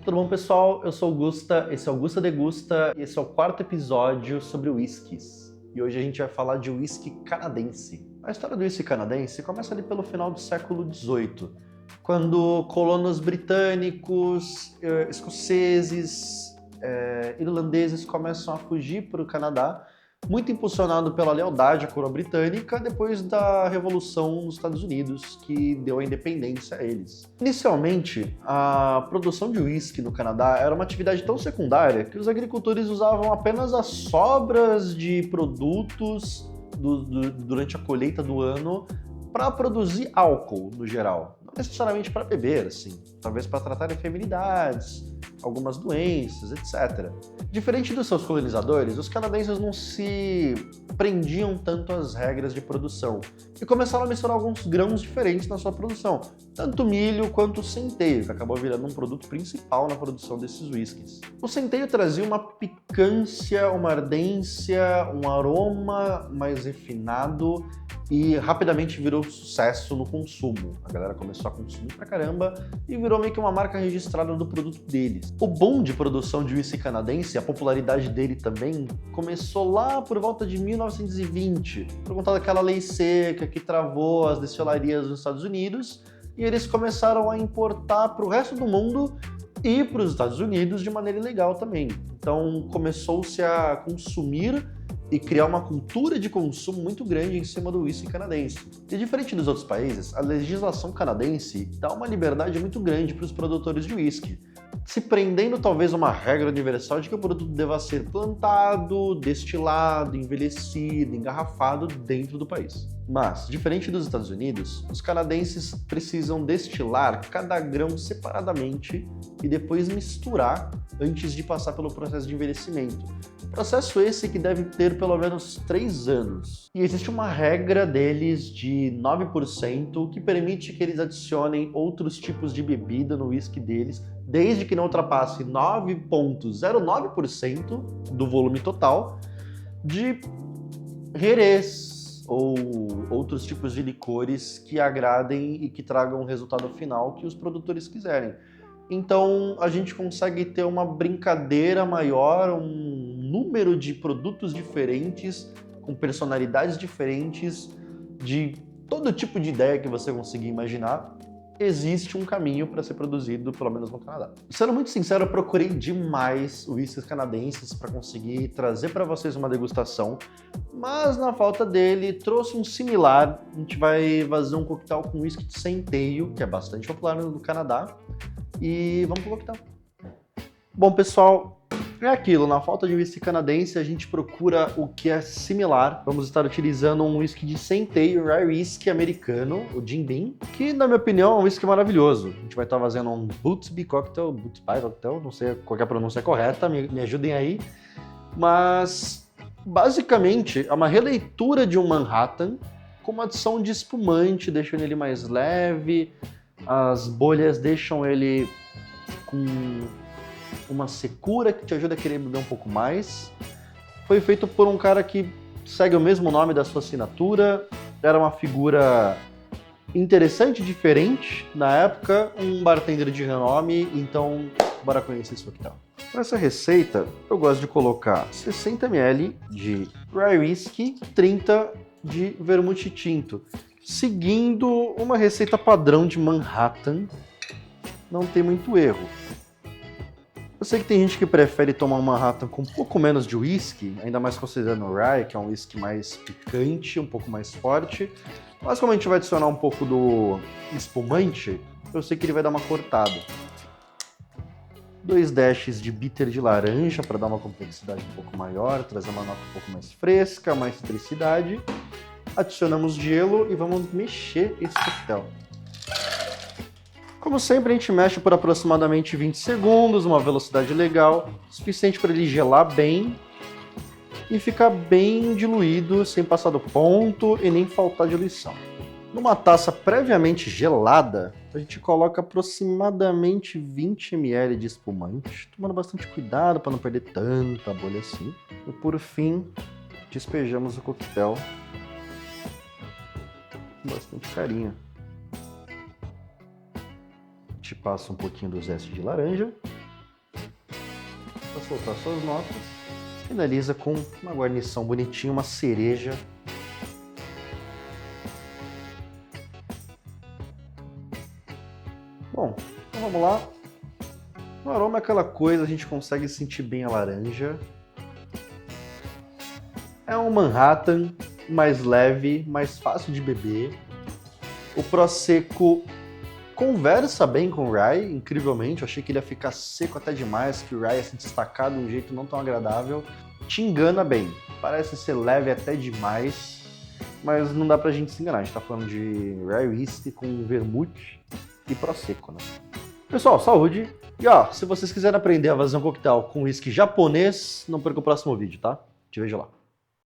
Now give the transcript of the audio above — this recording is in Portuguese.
Tudo bom, pessoal? Eu sou o Gusta, esse é o Gusta Degusta e esse é o quarto episódio sobre whiskies. E hoje a gente vai falar de whisky canadense. A história do whisky canadense começa ali pelo final do século XVIII, quando colonos britânicos, escoceses, irlandeses começam a fugir para o Canadá, muito impulsionado pela lealdade à coroa britânica depois da Revolução nos Estados Unidos, que deu a independência a eles. Inicialmente, a produção de uísque no Canadá era uma atividade tão secundária que os agricultores usavam apenas as sobras de produtos durante a colheita do ano para produzir álcool, no geral. Não necessariamente para beber, assim, talvez para tratar enfermidades, algumas doenças, etc. Diferente dos seus colonizadores, os canadenses não se prendiam tanto às regras de produção e começaram a misturar alguns grãos diferentes na sua produção, tanto milho quanto centeio, que acabou virando um produto principal na produção desses whiskies. O centeio trazia uma picância, uma ardência, um aroma mais refinado e rapidamente virou sucesso no consumo. A galera começou a consumir pra caramba e virou meio que uma marca registrada do produto deles. O boom de produção de whisky canadense, a popularidade dele também, começou lá por volta de 1920, por conta daquela lei seca que travou as destilarias dos Estados Unidos, e eles começaram a importar para o resto do mundo e para os Estados Unidos de maneira ilegal também. Então começou-se a consumir e criar uma cultura de consumo muito grande em cima do whisky canadense. E diferente dos outros países, a legislação canadense dá uma liberdade muito grande para os produtores de whisky, se prendendo talvez a uma regra universal de que o produto deva ser plantado, destilado, envelhecido, engarrafado dentro do país. Mas, diferente dos Estados Unidos, os canadenses precisam destilar cada grão separadamente e depois misturar antes de passar pelo processo de envelhecimento. Processo esse que deve ter pelo menos 3 anos. E existe uma regra deles de 9% que permite que eles adicionem outros tipos de bebida no whisky deles, desde que não ultrapasse 9,09% do volume total de Jerez ou outros tipos de licores que agradem e que tragam o resultado final que os produtores quiserem. Então a gente consegue ter uma brincadeira maior, um número de produtos diferentes, com personalidades diferentes, de todo tipo de ideia que você conseguir imaginar. Existe um caminho para ser produzido, pelo menos no Canadá. Sendo muito sincero, eu procurei demais whiskies canadenses para conseguir trazer para vocês uma degustação, mas na falta dele, trouxe um similar. A gente vai fazer um coquetel com whisky de centeio, que é bastante popular no Canadá, e vamos pro coquetel. Bom, pessoal, é aquilo, na falta de whisky canadense, a gente procura o que é similar. Vamos estar utilizando um whisky de centeio, rye whisky americano, o Jim Beam, que, na minha opinião, é um whisky maravilhoso. A gente vai estar fazendo um Boothby Cocktail, não sei qual é a pronúncia correta, me ajudem aí. Mas, basicamente, é uma releitura de um Manhattan com uma adição de espumante, deixando ele mais leve. As bolhas deixam ele com uma secura que te ajuda a querer beber um pouco mais. Foi feito por um cara que segue o mesmo nome da sua assinatura. Era uma figura interessante, diferente na época, um bartender de renome, então bora conhecer esse coquetel. Para essa receita, eu gosto de colocar 60 ml de rye whisky, 30 de vermute tinto, seguindo uma receita padrão de Manhattan. Não tem muito erro. Eu sei que tem gente que prefere tomar um Manhattan com um pouco menos de whisky, ainda mais considerando o rye, que é um whisky mais picante, um pouco mais forte. Mas como a gente vai adicionar um pouco do espumante, eu sei que ele vai dar uma cortada. 2 dashes de bitter de laranja para dar uma complexidade um pouco maior, trazer uma nota um pouco mais fresca, mais citricidade. Adicionamos gelo e vamos mexer esse coquetel. Como sempre, a gente mexe por aproximadamente 20 segundos, uma velocidade legal, suficiente para ele gelar bem e ficar bem diluído, sem passar do ponto e nem faltar diluição. Numa taça previamente gelada, a gente coloca aproximadamente 20 ml de espumante, tomando bastante cuidado para não perder tanta bolha assim. E por fim, despejamos o coquetel com bastante carinho. A gente passa um pouquinho do zeste de laranja soltar suas notas. Finaliza com uma guarnição bonitinha, uma cereja. Bom, então vamos lá. O aroma é aquela coisa, a gente consegue sentir bem a laranja. É um Manhattan mais leve, mais fácil de beber. O Prosecco conversa bem com o Rye, incrivelmente. Eu achei que ele ia ficar seco até demais, que o Rye ia se destacar de um jeito não tão agradável. Te engana bem. Parece ser leve até demais, mas não dá pra gente se enganar. A gente tá falando de Rye Whisky com vermute e Prosecco, né? Pessoal, saúde! E ó, se vocês quiserem aprender a fazer um coquetel com whisky japonês, não perca o próximo vídeo, tá? Te vejo lá.